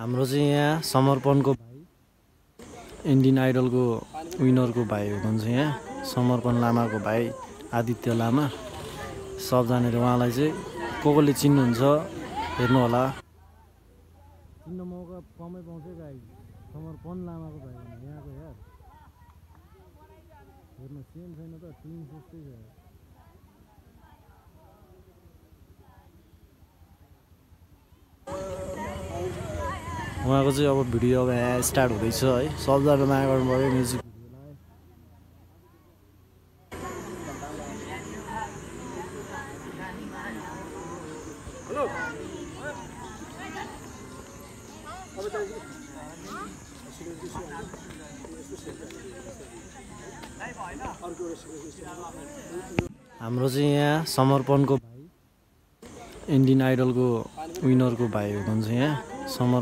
हाम्रो चाहिँ यहाँ समर्पणको भाइ इन्डियन आइडलको विनरको भाइ हुनुहुन्छ यहाँ समर्पण लामाको भाइ आदित्य लामा। सबजनाले उहाँलाई चाहिँ कसले चिन्नुहुन्छ हेर्नु होला। चिन्न मौका कमै पाउँछ गाई समर्पण लामाको भाइ भने यहाँको यार हेर्नु सेम छैन त टिम जस्तै छ। उहाँको चाहिँ अब भिडियो अब यहाँ स्टार्ट हुँदैछ है। सबजना माया गर्नु पऱ्यो म्युजिक भिडियोलाई। हाम्रो चाहिँ यहाँ समर्पणको भाइ इन्डियन आइडलको विनरको भाइ हुनुहुन्छ यहाँ समर्पण।